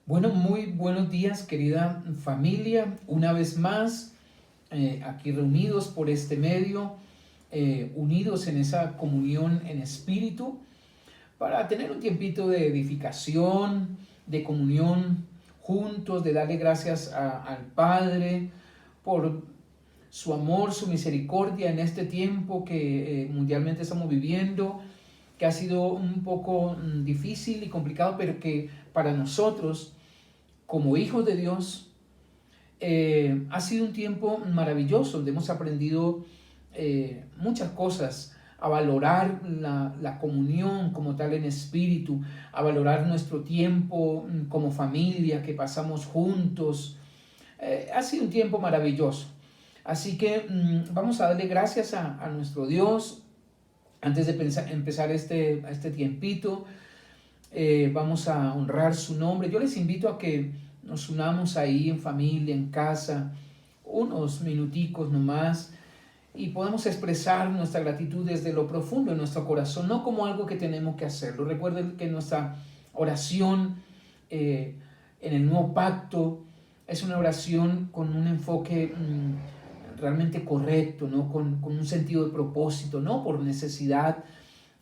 Bueno, muy buenos días, querida familia. Una vez más, aquí reunidos por este medio, unidos en esa comunión en espíritu, para tener un tiempito de edificación, de comunión juntos, de darle gracias al Padre por su amor, su misericordia en este tiempo que mundialmente estamos viviendo, que ha sido un poco difícil y complicado, pero que para nosotros, como hijos de Dios, ha sido un tiempo maravilloso, donde hemos aprendido muchas cosas, a valorar la comunión como tal en espíritu, a valorar nuestro tiempo como familia que pasamos juntos. Ha sido un tiempo maravilloso. Así que vamos a darle gracias a nuestro Dios antes de empezar este tiempito. Vamos a honrar su nombre. Yo les invito a que nos unamos ahí en familia, en casa, unos minuticos nomás, y podamos expresar nuestra gratitud desde lo profundo de nuestro corazón, no como algo que tenemos que hacerlo. Recuerden que nuestra oración en el nuevo pacto es una oración con un enfoque realmente correcto, ¿no? Con un sentido de propósito, no por necesidad,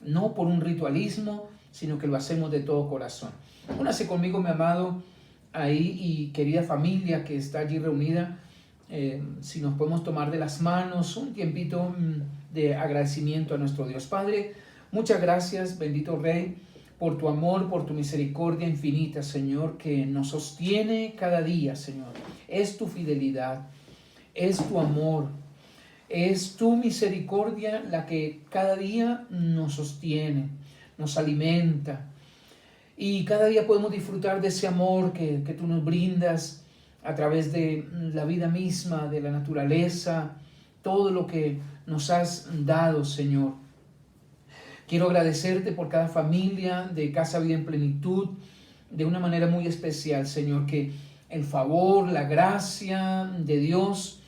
no por un ritualismo, sino que lo hacemos de todo corazón. Únase conmigo, mi amado, ahí y querida familia que está allí reunida. Si nos podemos tomar de las manos un tiempito de agradecimiento a nuestro Dios. Padre, muchas gracias, bendito Rey, por tu amor, por tu misericordia infinita, Señor, que nos sostiene cada día, Señor. Es tu fidelidad, es tu amor, es tu misericordia la que cada día nos sostiene, nos alimenta. Y cada día podemos disfrutar de ese amor que tú nos brindas a través de la vida misma, de la naturaleza, todo lo que nos has dado, Señor. Quiero agradecerte por cada familia de Casa Vida en Plenitud, de una manera muy especial, Señor, que el favor, la gracia de Dios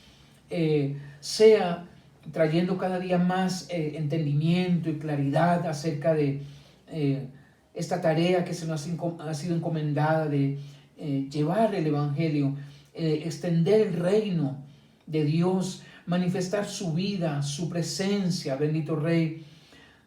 sea trayendo cada día más entendimiento y claridad acerca de esta tarea que se nos ha sido encomendada de llevar el Evangelio, extender el reino de Dios, manifestar su vida, su presencia, bendito Rey.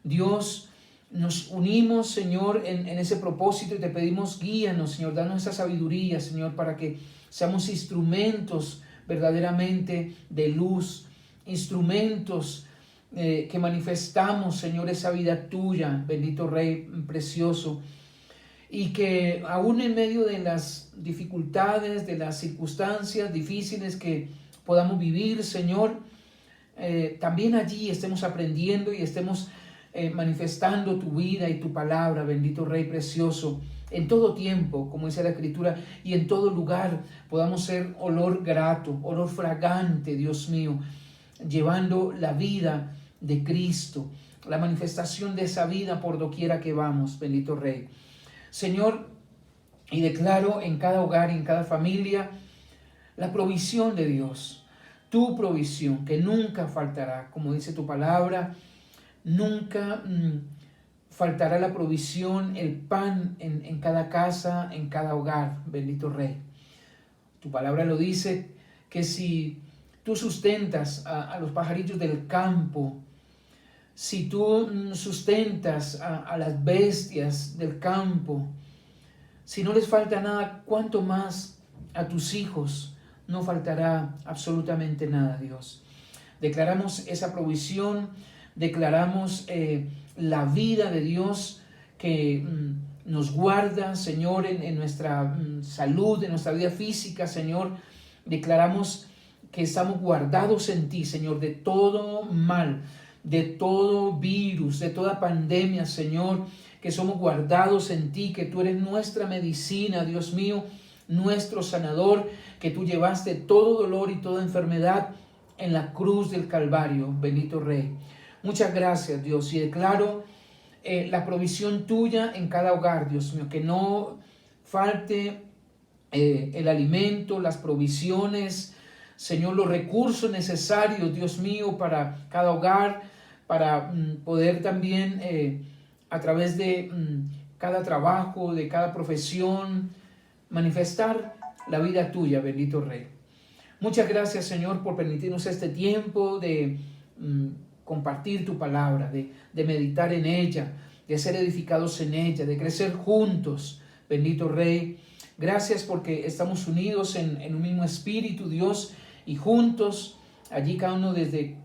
Dios, nos unimos, Señor, en ese propósito y te pedimos guíanos, Señor, danos esa sabiduría, Señor, para que seamos instrumentos verdaderamente de luz, instrumentos que manifestamos, Señor, esa vida tuya, bendito Rey precioso, y que aún en medio de las dificultades, de las circunstancias difíciles que podamos vivir, Señor, también allí estemos aprendiendo y estemos manifestando tu vida y tu palabra, bendito Rey precioso, en todo tiempo, como dice la Escritura, y en todo lugar podamos ser olor grato, olor fragante, Dios mío, llevando la vida de Cristo, la manifestación de esa vida por doquiera que vamos, bendito Rey. Señor, y declaro en cada hogar, en cada familia, la provisión de Dios, tu provisión, que nunca faltará, como dice tu palabra, nunca faltará la provisión, el pan en cada casa, en cada hogar, bendito Rey. Tu palabra lo dice, que si tú sustentas a los pajarillos del campo, si tú sustentas a las bestias del campo, si no les falta nada, ¿cuánto más a tus hijos no faltará absolutamente nada, Dios? Declaramos esa provisión, declaramos la vida de Dios que nos guarda, Señor, en nuestra salud, en nuestra vida física, Señor. Declaramos que estamos guardados en ti, Señor, de todo mal, de todo virus, de toda pandemia, Señor, que somos guardados en ti, que tú eres nuestra medicina, Dios mío, nuestro sanador, que tú llevaste todo dolor y toda enfermedad en la cruz del Calvario, bendito Rey. Muchas gracias, Dios, y declaro la provisión tuya en cada hogar, Dios mío, que no falte el alimento, las provisiones, Señor, los recursos necesarios, Dios mío, para cada hogar, para poder también a través de cada trabajo, de cada profesión, manifestar la vida tuya, bendito Rey. Muchas gracias, Señor, por permitirnos este tiempo de compartir tu palabra, de meditar en ella, de ser edificados en ella, de crecer juntos, bendito Rey. Gracias porque estamos unidos en un mismo espíritu, Dios, y juntos, allí cada uno desde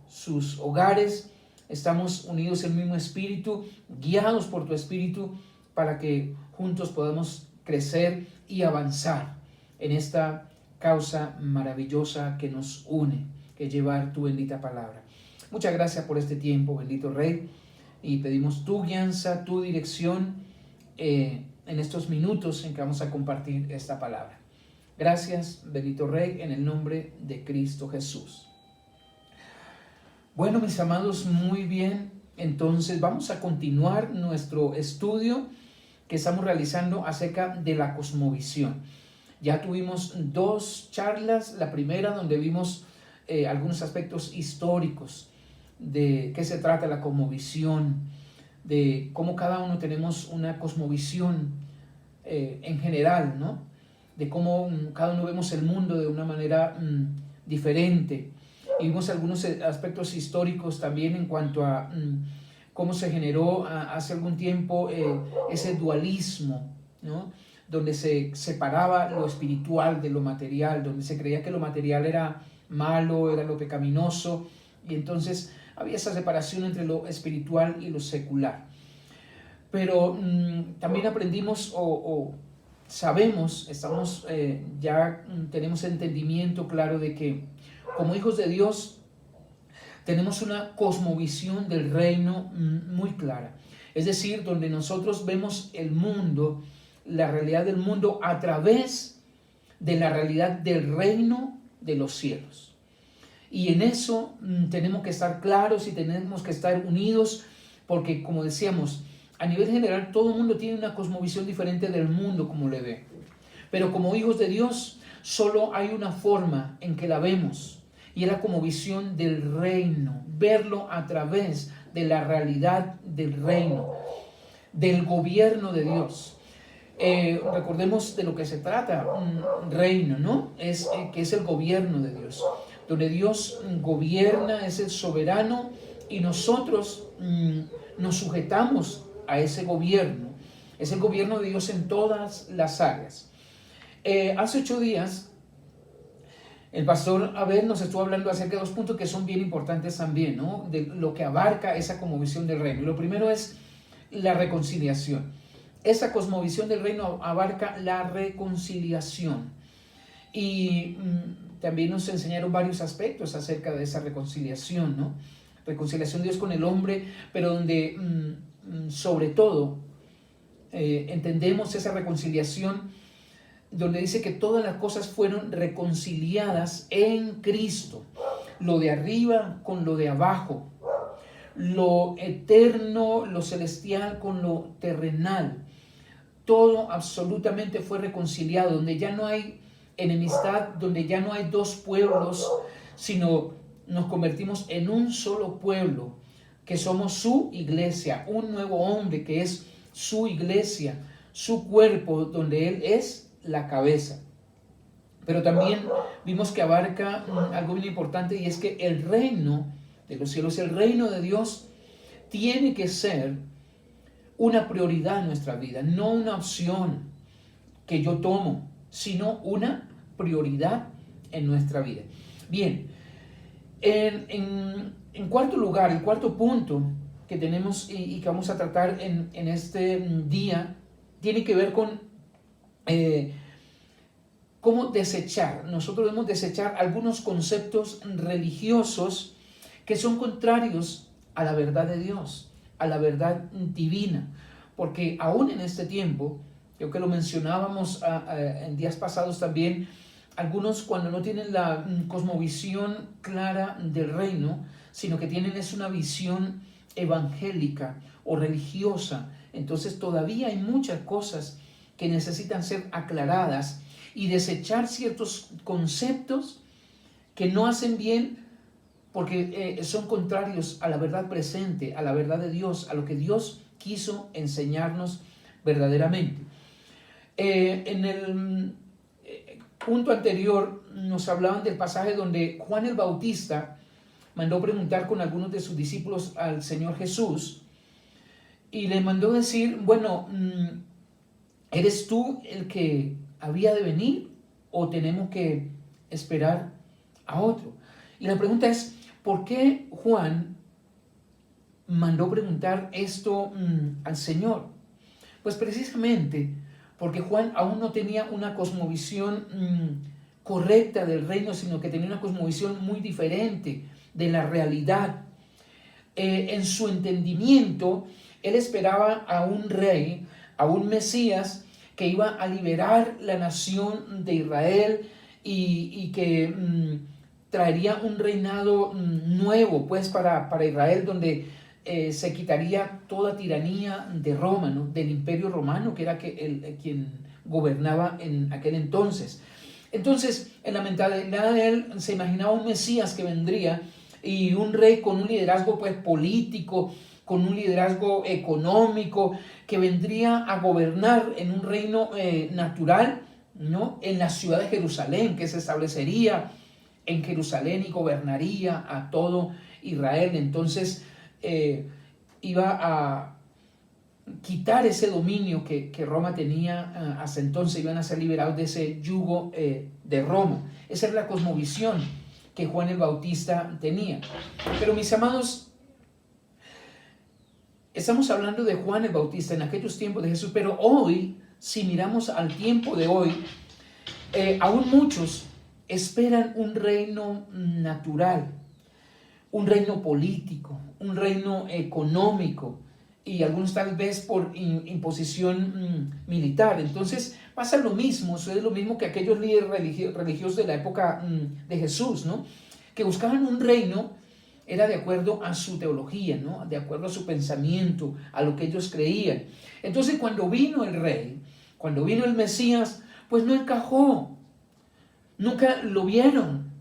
sus hogares, estamos unidos en el mismo espíritu, guiados por tu espíritu, para que juntos podamos crecer y avanzar en esta causa maravillosa que nos une, que es llevar tu bendita palabra. Muchas gracias por este tiempo, bendito Rey, y pedimos tu guianza, tu dirección en estos minutos en que vamos a compartir esta palabra. Gracias, bendito Rey, en el nombre de Cristo Jesús. Bueno, mis amados, muy bien. Entonces vamos a continuar nuestro estudio que estamos realizando acerca de la cosmovisión. Ya tuvimos 2 charlas, la primera donde vimos algunos aspectos históricos de qué se trata la cosmovisión, de cómo cada uno tenemos una cosmovisión en general, ¿no? De cómo cada uno vemos el mundo de una manera diferente. Y vimos algunos aspectos históricos también en cuanto a cómo se generó hace algún tiempo ese dualismo, ¿no? Donde se separaba lo espiritual de lo material, donde se creía que lo material era malo, era lo pecaminoso, y entonces había esa separación entre lo espiritual y lo secular. Pero también aprendimos o sabemos, ya tenemos entendimiento claro de que como hijos de Dios tenemos una cosmovisión del reino muy clara. Es decir, donde nosotros vemos el mundo, la realidad del mundo a través de la realidad del reino de los cielos. Y en eso tenemos que estar claros y tenemos que estar unidos, porque como decíamos, a nivel general todo el mundo tiene una cosmovisión diferente del mundo como le ve. Pero como hijos de Dios solo hay una forma en que la vemos, y es la cosmovisión del reino, verlo a través de la realidad del reino, del gobierno de Dios. Recordemos de lo que se trata, un reino, ¿no? Que es el gobierno de Dios, donde Dios gobierna, es el soberano, y nosotros nos sujetamos a ese gobierno. Es el gobierno de Dios en todas las áreas. Hace 8 días, el pastor Abel nos estuvo hablando acerca de 2 puntos que son bien importantes también, ¿no? De lo que abarca esa cosmovisión del reino. Y lo primero es la reconciliación. Esa cosmovisión del reino abarca la reconciliación. Y también nos enseñaron varios aspectos acerca de esa reconciliación, ¿no? Reconciliación de Dios con el hombre, pero donde sobre todo entendemos esa reconciliación donde dice que todas las cosas fueron reconciliadas en Cristo, lo de arriba con lo de abajo, lo eterno, lo celestial con lo terrenal, todo absolutamente fue reconciliado, donde ya no hay enemistad, donde ya no hay 2 pueblos, sino nos convertimos en un solo pueblo, que somos su iglesia, un nuevo hombre que es su iglesia, su cuerpo, donde Él es la cabeza. Pero también vimos que abarca algo muy importante, y es que el reino de los cielos, el reino de Dios, tiene que ser una prioridad en nuestra vida, no una opción que yo tomo, sino una prioridad en nuestra vida. Bien, en cuarto lugar, el cuarto punto que tenemos y que vamos a tratar en este día, tiene que ver con cómo desechar. Nosotros debemos desechar algunos conceptos religiosos que son contrarios a la verdad de Dios, a la verdad divina, porque aún en este tiempo, creo que lo mencionábamos en días pasados también, algunos cuando no tienen la cosmovisión clara del reino, sino que tienen una visión evangélica o religiosa, entonces todavía hay muchas cosas que necesitan ser aclaradas y desechar ciertos conceptos que no hacen bien porque son contrarios a la verdad presente, a la verdad de Dios, a lo que Dios quiso enseñarnos verdaderamente. En el punto anterior nos hablaban del pasaje donde Juan el Bautista mandó preguntar con algunos de sus discípulos al Señor Jesús y le mandó decir, bueno, ¿eres tú el que había de venir o tenemos que esperar a otro? Y la pregunta es, ¿por qué Juan mandó preguntar esto al Señor? Pues precisamente porque Juan aún no tenía una cosmovisión correcta del reino, sino que tenía una cosmovisión muy diferente de la realidad. En su entendimiento, él esperaba a un rey, a un Mesías que iba a liberar la nación de Israel y que traería un reinado nuevo pues para Israel, donde se quitaría toda tiranía de Roma, ¿no? Del imperio romano, que era quien gobernaba en aquel entonces. Entonces, en la mentalidad de él se imaginaba un Mesías que vendría y un rey con un liderazgo pues político, con un liderazgo económico, que vendría a gobernar en un reino natural, ¿no? En la ciudad de Jerusalén, que se establecería en Jerusalén y gobernaría a todo Israel. Entonces iba a quitar ese dominio que Roma tenía hasta entonces, iban a ser liberados de ese yugo de Roma. Esa es la cosmovisión que Juan el Bautista tenía. Pero mis amados, estamos hablando de Juan el Bautista en aquellos tiempos de Jesús, pero hoy, si miramos al tiempo de hoy, aún muchos esperan un reino natural, un reino político, un reino económico, y algunos tal vez por imposición militar. Entonces pasa lo mismo, sucede lo mismo que aquellos líderes religiosos de la época de Jesús, ¿no? Que buscaban un reino, era de acuerdo a su teología, ¿no? De acuerdo a su pensamiento, a lo que ellos creían. Entonces cuando vino el rey, cuando vino el Mesías, pues no encajó, nunca lo vieron,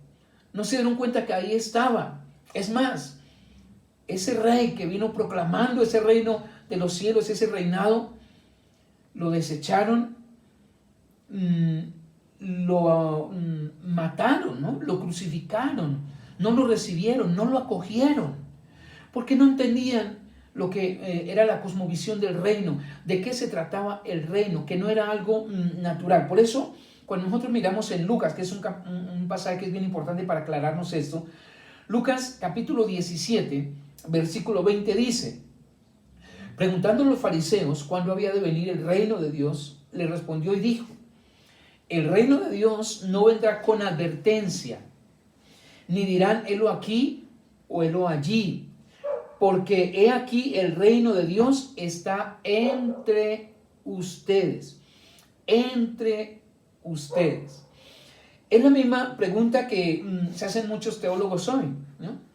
no se dieron cuenta que ahí estaba. Es más, ese rey que vino proclamando ese reino de los cielos, ese reinado, lo desecharon, lo mataron, ¿no? Lo crucificaron, no lo recibieron, no lo acogieron, porque no entendían lo que era la cosmovisión del reino, de qué se trataba el reino, que no era algo natural. Por eso, cuando nosotros miramos en Lucas, que es un pasaje que es bien importante para aclararnos esto, Lucas capítulo 17, versículo 20 dice, preguntando a los fariseos cuándo había de venir el reino de Dios, le respondió y dijo, el reino de Dios no vendrá con advertencia, ni dirán helo aquí o helo allí, porque he aquí el reino de Dios está entre ustedes, entre ustedes. Es la misma pregunta que se hacen muchos teólogos hoy, ¿no?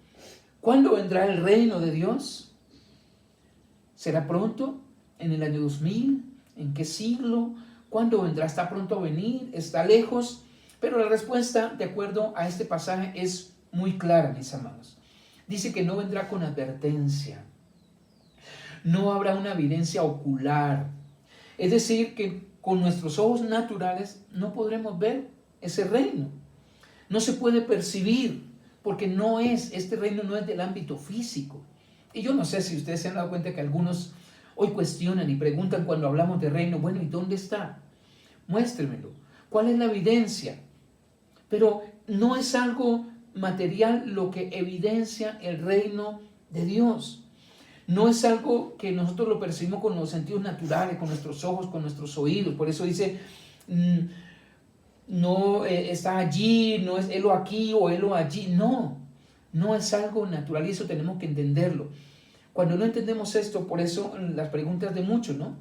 ¿Cuándo vendrá el reino de Dios? ¿Será pronto? ¿En el año 2000? ¿En qué siglo? ¿Cuándo vendrá? ¿Está pronto a venir? ¿Está lejos? Pero la respuesta, de acuerdo a este pasaje, es muy clara, mis amados. Dice que no vendrá con advertencia. No habrá una evidencia ocular. Es decir, que con nuestros ojos naturales no podremos ver ese reino. No se puede percibir porque este reino no es del ámbito físico. Y yo no sé si ustedes se han dado cuenta que algunos hoy cuestionan y preguntan cuando hablamos de reino, bueno, ¿y dónde está? Muéstremelo. ¿Cuál es la evidencia? Pero no es algo material lo que evidencia el reino de Dios. No es algo que nosotros lo percibimos con los sentidos naturales, con nuestros ojos, con nuestros oídos. Por eso dice, no está allí, no es helo aquí o helo allí. No es algo natural y eso tenemos que entenderlo. Cuando no entendemos esto, por eso las preguntas de muchos, ¿no?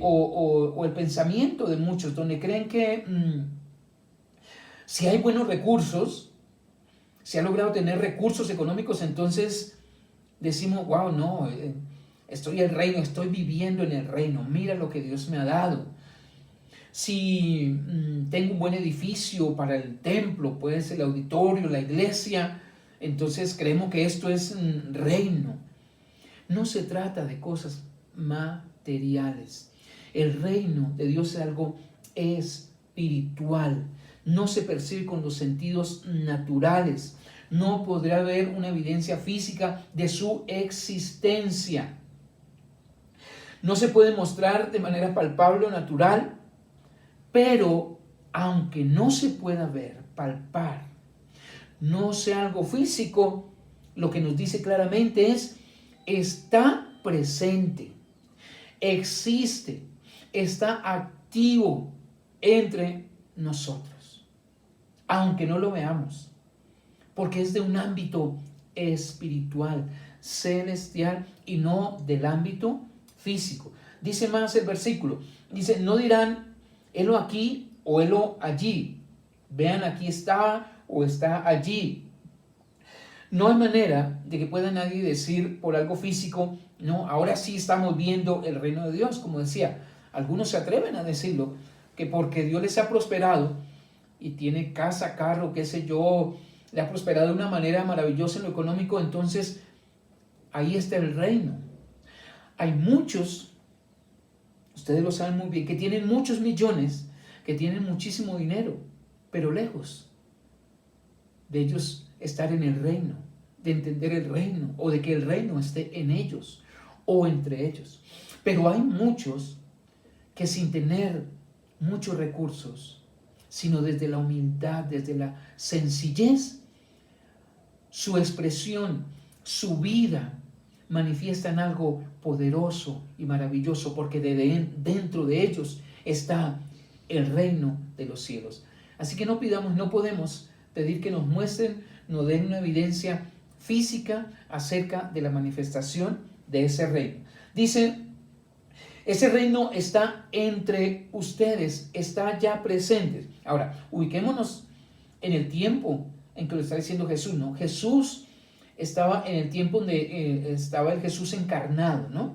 O el pensamiento de muchos, donde creen que si hay buenos recursos, si ha logrado tener recursos económicos, entonces decimos, wow, no, estoy en el reino, estoy viviendo en el reino, mira lo que Dios me ha dado. Si tengo un buen edificio para el templo, puede ser el auditorio, la iglesia, entonces creemos que esto es reino. No se trata de cosas materiales. El reino de Dios es algo espiritual. No se percibe con los sentidos naturales. No podrá haber una evidencia física de su existencia. No se puede mostrar de manera palpable o natural, pero aunque no se pueda ver, palpar, no sea algo físico, lo que nos dice claramente es, está presente, existe, está activo entre nosotros, aunque no lo veamos, porque es de un ámbito espiritual, celestial y no del ámbito físico. Dice más el versículo, dice, no dirán, helo aquí o helo allí, vean aquí está o está allí. No hay manera de que pueda nadie decir por algo físico, no, ahora sí estamos viendo el reino de Dios, como decía, algunos se atreven a decirlo, que porque Dios les ha prosperado y tiene casa, carro, qué sé yo, le ha prosperado de una manera maravillosa en lo económico, entonces ahí está el reino. Hay muchos, ustedes lo saben muy bien, que tienen muchos millones, que tienen muchísimo dinero, pero lejos de ellos estar en el reino, de entender el reino, o de que el reino esté en ellos o entre ellos. Pero hay muchos que sin tener muchos recursos, sino desde la humildad, desde la sencillez, su expresión, su vida manifiestan algo poderoso y maravilloso, porque dentro de ellos está el reino de los cielos. Así que no pidamos, no podemos pedir que nos muestren, nos den una evidencia física acerca de la manifestación de ese reino. Dice, ese reino está entre ustedes, está ya presente. Ahora, ubiquémonos en el tiempo en que lo está diciendo Jesús, ¿no? Jesús estaba en el tiempo donde estaba el Jesús encarnado, ¿no?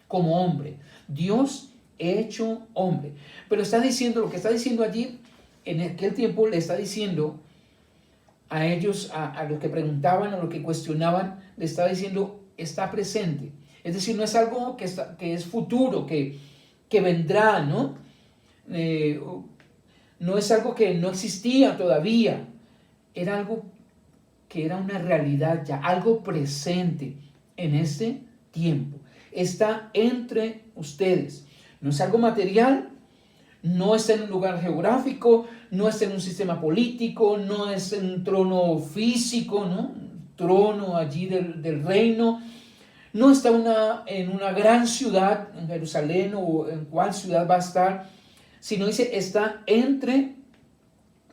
Como hombre, Dios hecho hombre. Pero está diciendo, lo que está diciendo allí, en aquel tiempo le está diciendo a ellos, a los que preguntaban, a los que cuestionaban, le está diciendo, está presente. Es decir, no es algo que es futuro, que vendrá, ¿no? No es algo que no existía todavía. Era algo que era una realidad ya, algo presente en este tiempo. Está entre ustedes. No es algo material, no está en un lugar geográfico, no está en un sistema político, no es en un trono físico, ¿no? Un trono allí del reino. No está en una gran ciudad, en Jerusalén o en cuál ciudad va a estar, sino dice, está entre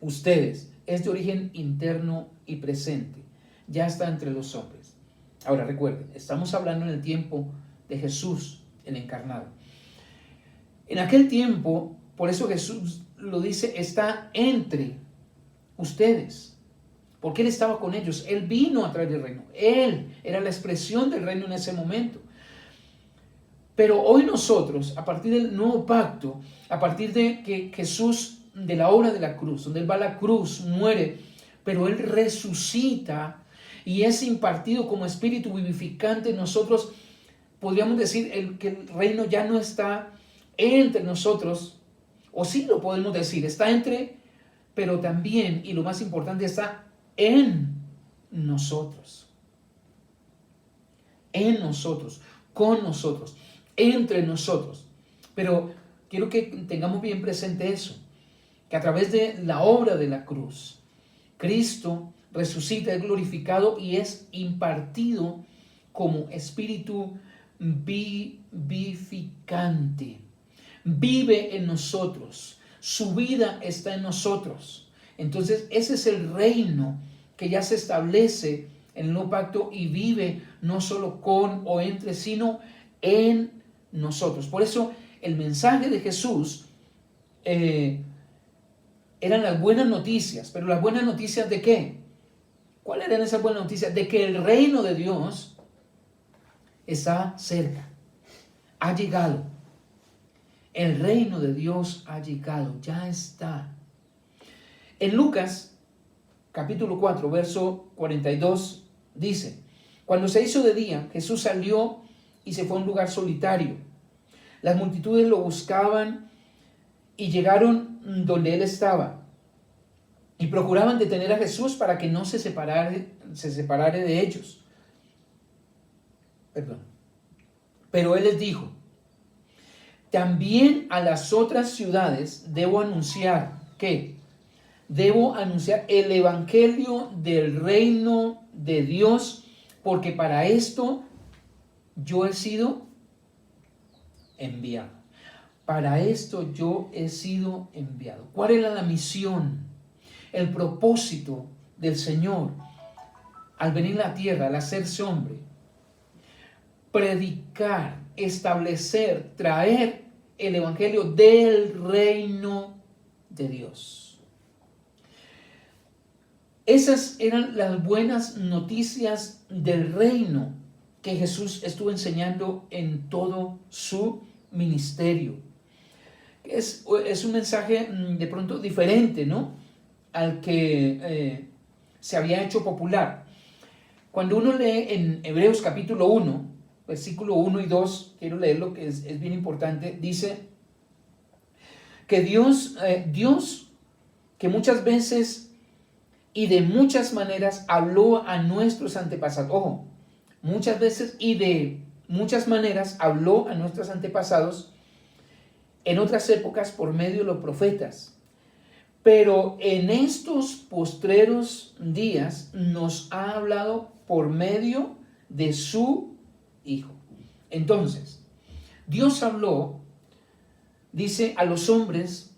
ustedes. Es de origen interno y presente. Ya está entre los hombres. Ahora recuerden, estamos hablando en el tiempo de Jesús, el encarnado. En aquel tiempo, por eso Jesús lo dice, está entre ustedes. Porque Él estaba con ellos. Él vino a traer el reino. Él era la expresión del reino en ese momento. Pero hoy nosotros, a partir del nuevo pacto, a partir de que Jesús, de la obra de la cruz, donde Él va a la cruz, muere, pero Él resucita y es impartido como espíritu vivificante en nosotros, podríamos decir que el reino ya no está entre nosotros, o sí lo podemos decir, está entre, pero también, y lo más importante, está en nosotros. En nosotros, con nosotros, entre nosotros. Pero quiero que tengamos bien presente eso, que a través de la obra de la cruz, Cristo resucita, es glorificado y es impartido como espíritu vivificante. Vive en nosotros, su vida está en nosotros. Entonces ese es el reino que ya se establece en el nuevo pacto y vive no solo con o entre, sino en nosotros. Por eso el mensaje de Jesús eran las buenas noticias. ¿Pero las buenas noticias de qué? ¿Cuáles eran esas buenas noticias? De que el reino de Dios está cerca, ha llegado. El reino de Dios ha llegado, ya está. En Lucas, capítulo 4, verso 42, dice, cuando se hizo de día, Jesús salió y se fue a un lugar solitario. Las multitudes lo buscaban y llegaron donde él estaba y procuraban detener a Jesús para que no se separara de ellos. Pero él les dijo: también a las otras ciudades debo anunciar, ¿qué? Debo anunciar el evangelio del reino de Dios, porque para esto yo he sido enviado. Para esto yo he sido enviado. ¿Cuál era la misión? El propósito del Señor al venir a la tierra, al hacerse hombre. Predicar, establecer, traer el evangelio del reino de Dios. Esas eran las buenas noticias del reino que Jesús estuvo enseñando en todo su ministerio. Es un mensaje de pronto diferente, ¿no?, al que se había hecho popular. Cuando uno lee en Hebreos capítulo 1, versículo 1 y 2, quiero leerlo, que es bien importante, dice que Dios que muchas veces y de muchas maneras habló a nuestros antepasados. Ojo, muchas veces y de muchas maneras habló a nuestros antepasados en otras épocas por medio de los profetas. Pero en estos postreros días nos ha hablado por medio de su Hijo. Entonces, Dios habló, dice, a los hombres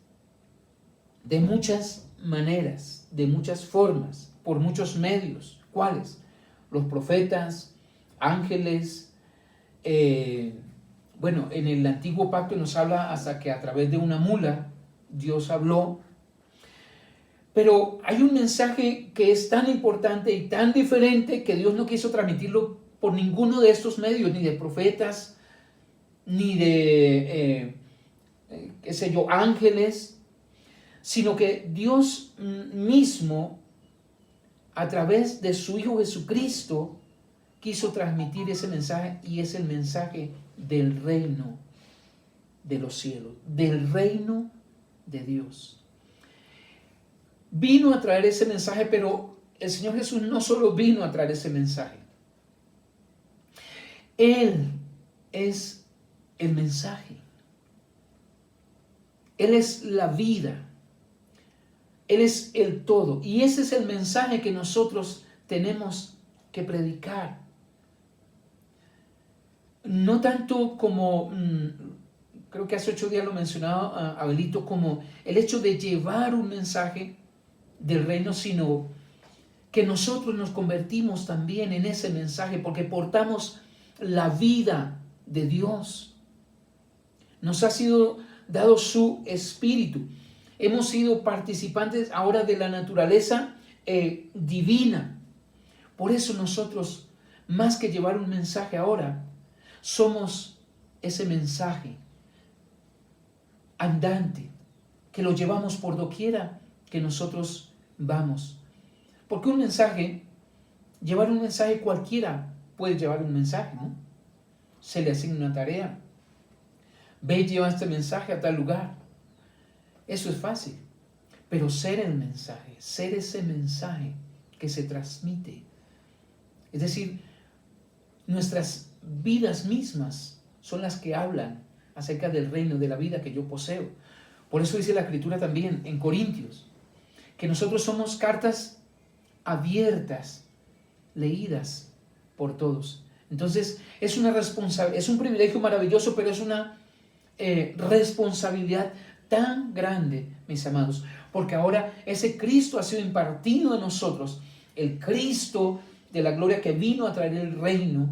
de muchas maneras, de muchas formas, por muchos medios. ¿Cuáles? Los profetas, ángeles. En el antiguo pacto nos habla hasta que a través de una mula Dios habló. Pero hay un mensaje que es tan importante y tan diferente que Dios no quiso transmitirlo por ninguno de estos medios, ni de profetas, ni de, ángeles, sino que Dios mismo, a través de su Hijo Jesucristo, quiso transmitir ese mensaje, y es el mensaje del reino de los cielos, del reino de Dios. Vino a traer ese mensaje, pero el Señor Jesús no solo vino a traer ese mensaje. Él es el mensaje. Él es la vida. Él es el todo. Y ese es el mensaje que nosotros tenemos que predicar. No tanto como, creo que hace 8 días lo mencionaba Abelito, como el hecho de llevar un mensaje del reino, sino que nosotros nos convertimos también en ese mensaje, porque portamos la vida de Dios. Nos ha sido dado su espíritu. Hemos sido participantes ahora de la naturaleza divina. Por eso nosotros, más que llevar un mensaje ahora, somos ese mensaje andante, que lo llevamos por doquiera que nosotros vamos. Porque un mensaje, llevar un mensaje, cualquiera puede llevar un mensaje, ¿no? Se le asigna una tarea. Ve y lleva este mensaje a tal lugar. Eso es fácil. Pero ser el mensaje, ser ese mensaje que se transmite. Es decir, nuestras vidas mismas son las que hablan acerca del reino, de la vida que yo poseo. Por eso dice la Escritura también en Corintios, que nosotros somos cartas abiertas, leídas por todos. Entonces es una responsabilidad, es un privilegio maravilloso, pero es una responsabilidad tan grande, mis amados, porque ahora ese Cristo ha sido impartido en nosotros, el Cristo de la gloria que vino a traer el reino.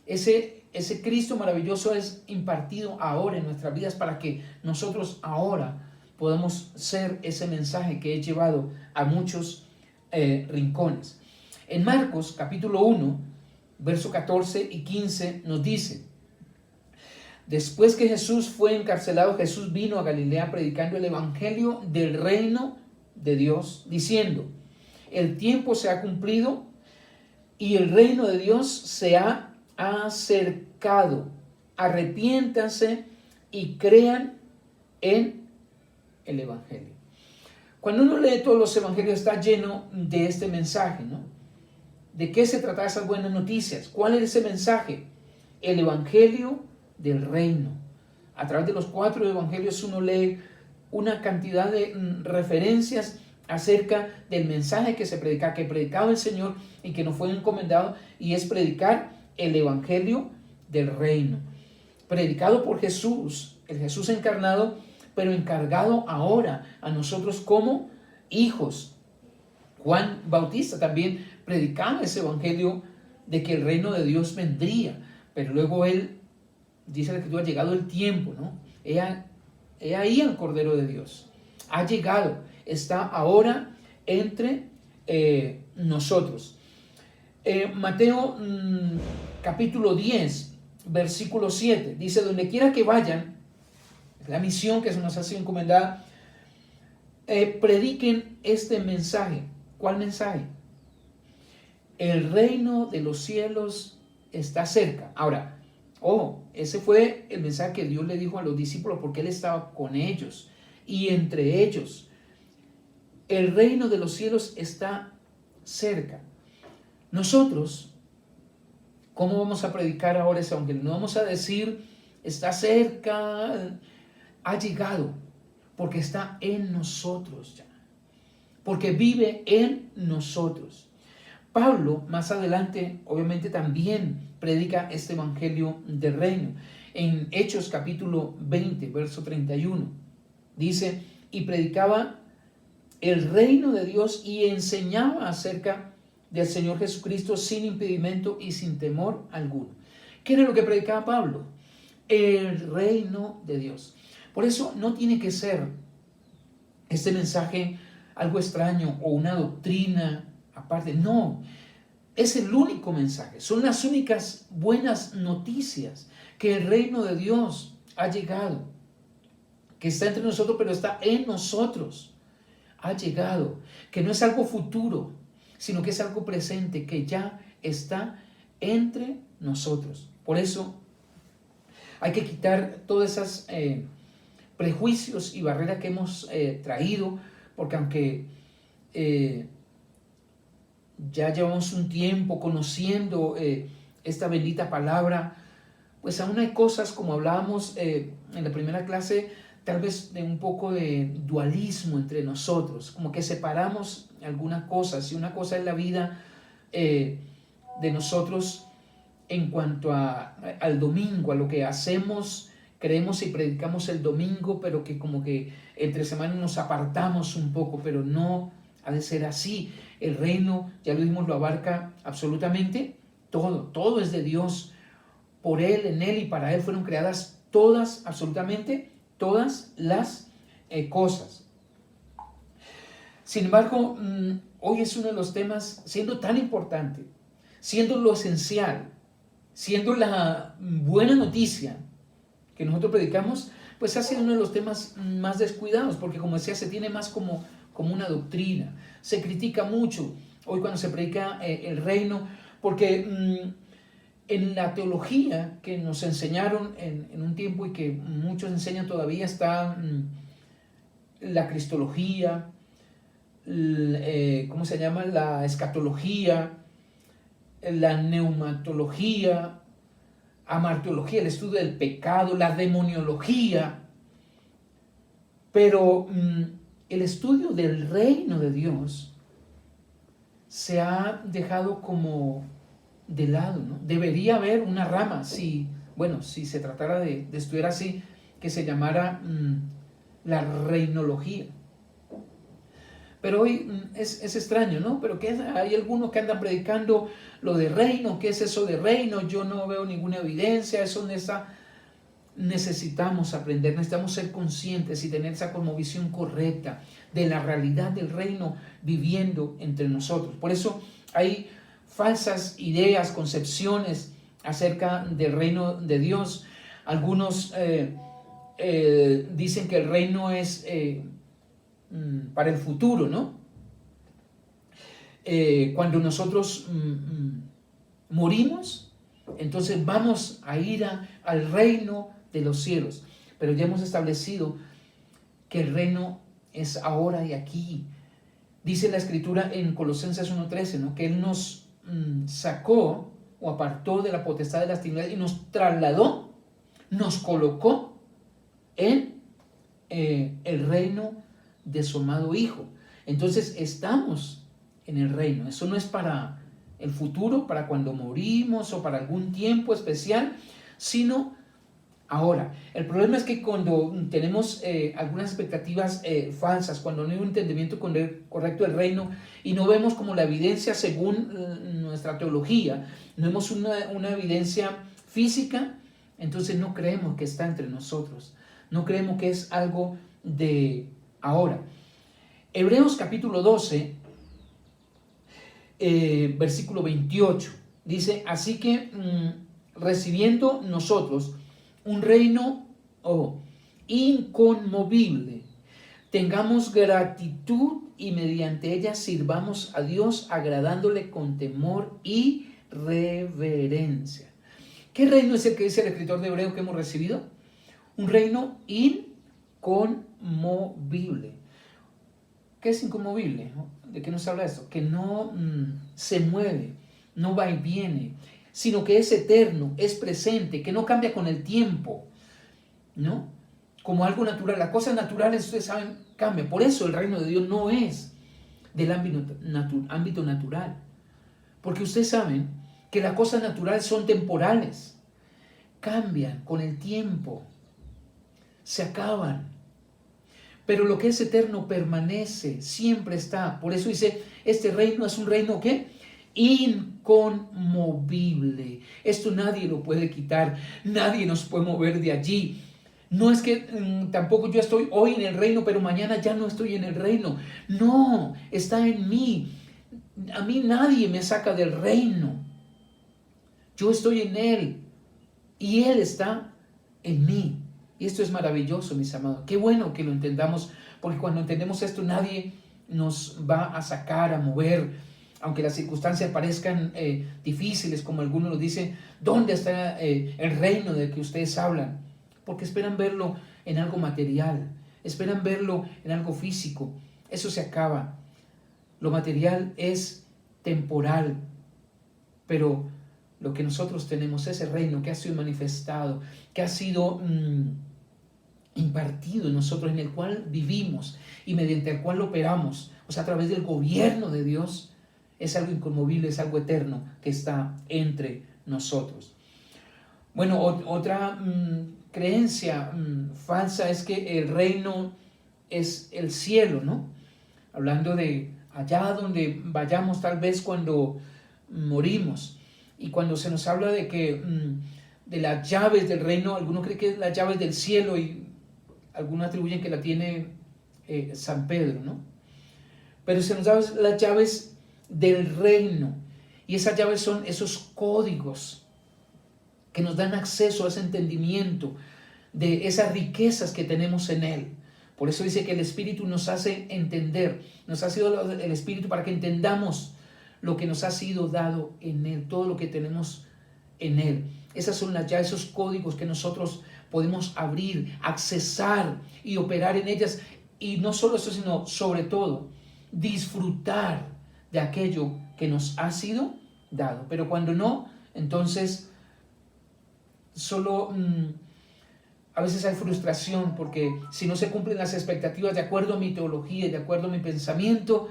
Ese Cristo maravilloso es impartido ahora en nuestras vidas para que nosotros ahora podamos ser ese mensaje que he llevado a muchos rincones. En Marcos capítulo 1, verso 14 y 15 nos dice: después que Jesús fue encarcelado, Jesús vino a Galilea predicando el evangelio del reino de Dios, diciendo: el tiempo se ha cumplido y el reino de Dios se ha acercado. Arrepiéntanse y crean en el Evangelio. Cuando uno lee todos los evangelios está lleno de este mensaje, ¿no? ¿De qué se trata esas buenas noticias? ¿Cuál es ese mensaje? El Evangelio del reino. A través de los 4 evangelios uno lee una cantidad de referencias acerca del mensaje que predicaba el Señor y que nos fue encomendado, y es predicar el Evangelio del reino. Predicado por Jesús, el Jesús encarnado, pero encargado ahora a nosotros como hijos. Juan Bautista también predicaba ese evangelio de que el reino de Dios vendría, pero luego él, dice la Escritura, ha llegado el tiempo, ¿no? He ahí el Cordero de Dios. Ha llegado, está ahora entre nosotros. Mateo capítulo 10, versículo 7, dice: donde quiera que vayan, la misión que se nos ha sido encomendada, prediquen este mensaje. ¿Cuál mensaje? El reino de los cielos está cerca. Ahora, ese fue el mensaje que Dios le dijo a los discípulos porque Él estaba con ellos y entre ellos. El reino de los cielos está cerca. Nosotros, ¿cómo vamos a predicar ahora ese evangelio? No vamos a decir está cerca, ha llegado, porque está en nosotros ya, porque vive en nosotros. Pablo más adelante obviamente también predica este evangelio del reino. En Hechos capítulo 20, verso 31, dice: y predicaba el reino de Dios y enseñaba acerca del Señor Jesucristo sin impedimento y sin temor alguno. ¿Qué era lo que predicaba Pablo? El reino de Dios. Por eso no tiene que ser este mensaje algo extraño o una doctrina aparte. No, es el único mensaje. Son las únicas buenas noticias, que el reino de Dios ha llegado, que está entre nosotros, pero está en nosotros. Ha llegado, que no es algo futuro, sino que es algo presente, que ya está entre nosotros. Por eso hay que quitar todas esas prejuicios y barreras que hemos traído, porque aunque ya llevamos un tiempo conociendo esta bendita palabra, pues aún hay cosas, como hablábamos en la primera clase, tal vez de un poco de dualismo entre nosotros, como que separamos algunas cosas, y una cosa es la vida de nosotros en cuanto al domingo, a lo que hacemos, creemos y predicamos el domingo, pero que como que entre semana nos apartamos un poco, pero no ha de ser así. El reino, ya lo dijimos, lo abarca absolutamente todo, todo es de Dios. Por Él, en Él y para Él fueron creadas todas, absolutamente todas las cosas. Sin embargo, hoy es uno de los temas, siendo tan importante, siendo lo esencial, siendo la buena noticia que nosotros predicamos, pues ha sido uno de los temas más descuidados, porque como decía, se tiene más como una doctrina. Se critica mucho hoy cuando se predica el reino, porque en la teología que nos enseñaron en un tiempo y que muchos enseñan todavía está la cristología, ¿cómo se llama? La escatología, la neumatología, amartiología, el estudio del pecado, la demoniología. Pero el estudio del reino de Dios se ha dejado como de lado, ¿no? Debería haber una rama, si se tratara de estudiar así, que se llamara la reinología. Pero hoy es extraño, ¿no? Pero hay algunos que andan predicando lo de reino. ¿Qué es eso de reino? Yo no veo ninguna evidencia. Eso no está. Necesitamos aprender, necesitamos ser conscientes y tener esa cosmovisión correcta de la realidad del reino viviendo entre nosotros. Por eso hay falsas ideas, concepciones acerca del reino de Dios. Algunos dicen que el reino es para el futuro, ¿no? Cuando nosotros morimos, entonces vamos a ir al reino de los cielos. pero ya hemos establecido que el reino es ahora y aquí. Dice la Escritura en Colosenses 1:13, ¿no?, que Él nos sacó o apartó de la potestad de las tinieblas y nos trasladó, nos colocó en el reino de su amado Hijo. Entonces estamos en el reino. Eso no es para el futuro, para cuando morimos o para algún tiempo especial, sino ahora. El problema es que cuando tenemos algunas expectativas falsas, cuando no hay un entendimiento correcto del reino y no vemos como la evidencia según nuestra teología, no vemos una evidencia física, entonces no creemos que está entre nosotros, no creemos que es algo de ahora. Hebreos capítulo 12, versículo 28, dice: así que recibiendo nosotros un reino inconmovible, tengamos gratitud y mediante ella sirvamos a Dios agradándole con temor y reverencia. ¿Qué reino es el que dice el escritor de Hebreo que hemos recibido? Un reino inconmovible. ¿Qué es inconmovible? ¿De qué nos habla esto? Que no se mueve, no va y viene, sino que es eterno, es presente, que no cambia con el tiempo, ¿no? Como algo natural. Las cosas naturales, ustedes saben, cambian. Por eso el reino de Dios no es del ámbito natural. Porque ustedes saben que las cosas naturales son temporales, cambian con el tiempo, se acaban. Pero lo que es eterno permanece, siempre está. Por eso dice, este reino es un reino, ¿qué? Inconmovible. Esto nadie lo puede quitar, nadie nos puede mover de allí. No es que tampoco yo estoy hoy en el reino, pero mañana ya no estoy en el reino. No, está en mí. A mí nadie me saca del reino. Yo estoy en Él y Él está en mí. Y esto es maravilloso, mis amados. Qué bueno que lo entendamos, porque cuando entendemos esto nadie nos va a sacar, a mover, aunque las circunstancias parezcan difíciles, como algunos lo dicen. ¿Dónde está el reino del que ustedes hablan? Porque esperan verlo en algo material, esperan verlo en algo físico. Eso se acaba. Lo material es temporal, pero lo que nosotros tenemos es el reino que ha sido manifestado, que ha sido impartido en nosotros, en el cual vivimos y mediante el cual operamos, o sea, a través del gobierno de Dios. Es algo inconmovible, es algo eterno que está entre nosotros. Bueno, otra creencia falsa es que el reino es el cielo, ¿no? Hablando de allá donde vayamos tal vez cuando morimos. Y cuando se nos habla de que de las llaves del reino, algunos creen que es las llaves del cielo y algunos atribuyen que la tiene San Pedro, ¿no? Pero se nos da las llaves del reino, y esas llaves son esos códigos que nos dan acceso a ese entendimiento de esas riquezas que tenemos en Él. Por eso dice que el Espíritu nos hace entender, nos ha sido el Espíritu para que entendamos lo que nos ha sido dado en Él, todo lo que tenemos en Él. Esas son las llaves, esos códigos que nosotros podemos abrir, accesar y operar en ellas. Y no solo eso, sino sobre todo disfrutar de aquello que nos ha sido dado. Pero cuando no, entonces solo a veces hay frustración, porque si no se cumplen las expectativas de acuerdo a mi teología y de acuerdo a mi pensamiento,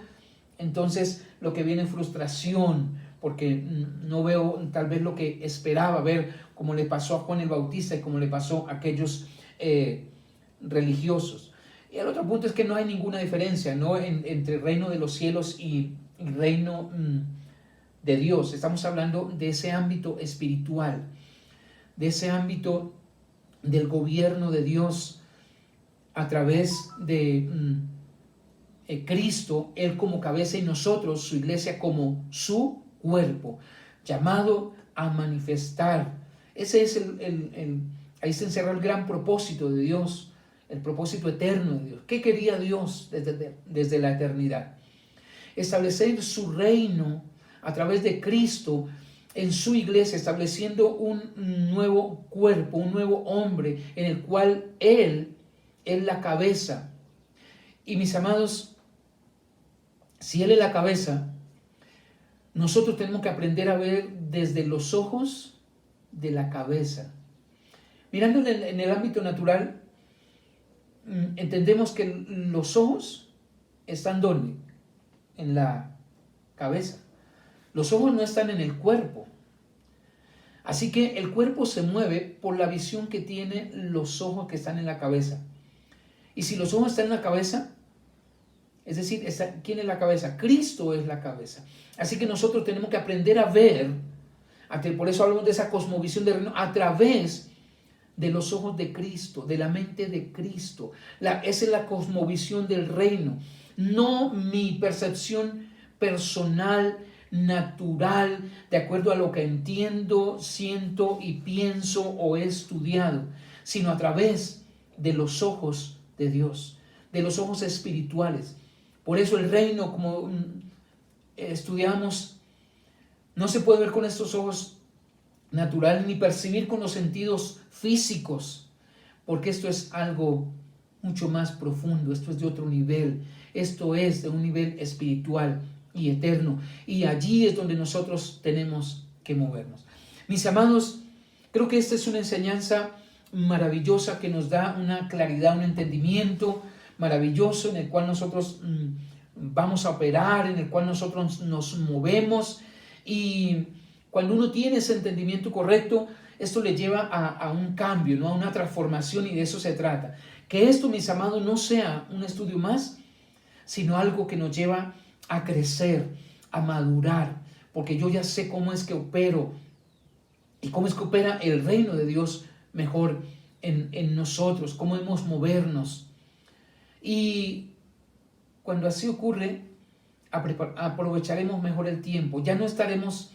entonces lo que viene es frustración, porque no veo tal vez lo que esperaba ver, como le pasó a Juan el Bautista y como le pasó a aquellos religiosos. Y el otro punto es que no hay ninguna diferencia, ¿no?, entre el reino de los cielos y el reino de Dios. Estamos hablando de ese ámbito espiritual, de ese ámbito del gobierno de Dios a través de Cristo, Él como cabeza y nosotros, su iglesia, como su cuerpo, llamado a manifestar. Ese es ahí se encerró el gran propósito de Dios, el propósito eterno de Dios. ¿Qué quería Dios desde la eternidad? Establecer su reino a través de Cristo en su iglesia, estableciendo un nuevo cuerpo, un nuevo hombre en el cual Él es la cabeza. Y mis amados, si Él es la cabeza, nosotros tenemos que aprender a ver desde los ojos de la cabeza. Mirando en el ámbito natural, entendemos que los ojos están ¿dónde? En la cabeza. Los ojos no están en el cuerpo. Así que el cuerpo se mueve por la visión que tienen los ojos que están en la cabeza. Y si los ojos están en la cabeza, es decir, ¿quién es la cabeza? Cristo es la cabeza. Así que nosotros tenemos que aprender a ver, por eso hablamos de esa cosmovisión del reino, a través de los ojos de Cristo, de la mente de Cristo. Esa es la cosmovisión del reino, no mi percepción personal, natural, de acuerdo a lo que entiendo, siento y pienso o he estudiado, sino a través de los ojos de Dios, de los ojos espirituales. Por eso el reino, como estudiamos, no se puede ver con estos ojos naturales ni percibir con los sentidos físicos, porque esto es algo mucho más profundo, esto es de otro nivel, esto es de un nivel espiritual y eterno, y allí es donde nosotros tenemos que movernos. Mis amados, creo que esta es una enseñanza maravillosa que nos da una claridad, un entendimiento maravilloso en el cual nosotros vamos a operar, en el cual nosotros nos movemos, y cuando uno tiene ese entendimiento correcto, esto le lleva a un cambio, ¿no? A una transformación, y de eso se trata. Que esto, mis amados, no sea un estudio más, sino algo que nos lleva a crecer, a madurar, porque yo ya sé cómo es que opero y cómo es que opera el reino de Dios mejor en nosotros, cómo debemos movernos. Y cuando así ocurre, aprovecharemos mejor el tiempo. Ya no estaremos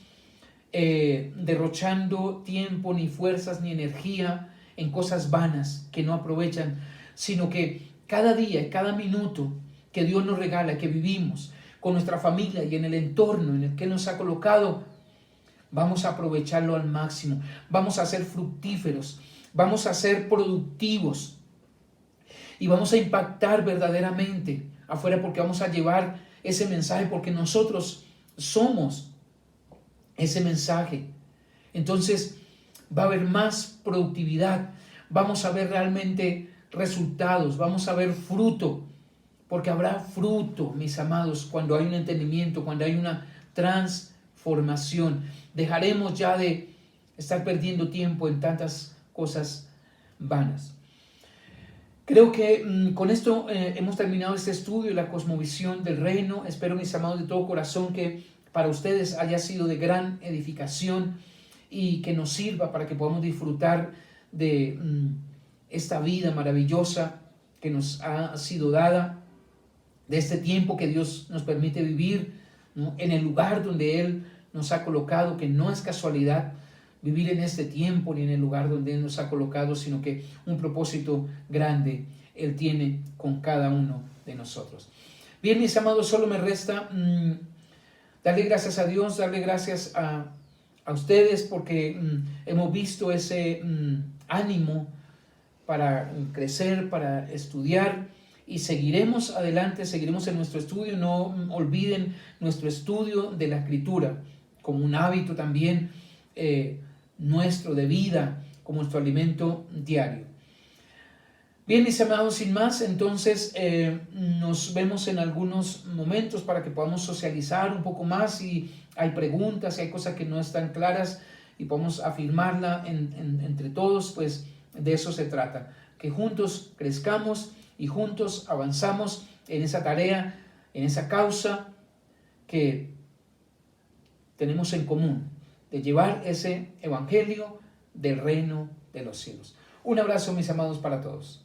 derrochando tiempo, ni fuerzas, ni energía en cosas vanas que no aprovechan, sino que cada día, cada minuto que Dios nos regala, que vivimos con nuestra familia y en el entorno en el que nos ha colocado, vamos a aprovecharlo al máximo, vamos a ser fructíferos, vamos a ser productivos y vamos a impactar verdaderamente afuera, porque vamos a llevar ese mensaje, porque nosotros somos ese mensaje. Entonces va a haber más productividad, vamos a ver realmente resultados, vamos a ver fruto, porque habrá fruto, mis amados, cuando hay un entendimiento, cuando hay una transformación. Dejaremos ya de estar perdiendo tiempo en tantas cosas vanas. Creo que con esto hemos terminado este estudio de la cosmovisión del reino. Espero, mis amados, de todo corazón que para ustedes haya sido de gran edificación y que nos sirva para que podamos disfrutar de esta vida maravillosa que nos ha sido dada, de este tiempo que Dios nos permite vivir, ¿no? En el lugar donde Él nos ha colocado, que no es casualidad vivir en este tiempo ni en el lugar donde Él nos ha colocado, sino que un propósito grande Él tiene con cada uno de nosotros. Bien, mis amados, solo me resta darle gracias a Dios, darle gracias a ustedes, porque hemos visto ese ánimo para crecer, para estudiar, y seguiremos adelante, seguiremos en nuestro estudio. No olviden nuestro estudio de la Escritura como un hábito también nuestro de vida, como nuestro alimento diario. Bien, mis amados, sin más, entonces nos vemos en algunos momentos para que podamos socializar un poco más. Si hay preguntas, si hay cosas que no están claras y podamos afirmarla entre todos, pues de eso se trata, que juntos crezcamos y juntos avanzamos en esa tarea, en esa causa que tenemos en común, de llevar ese evangelio del reino de los cielos. Un abrazo, mis amados, para todos.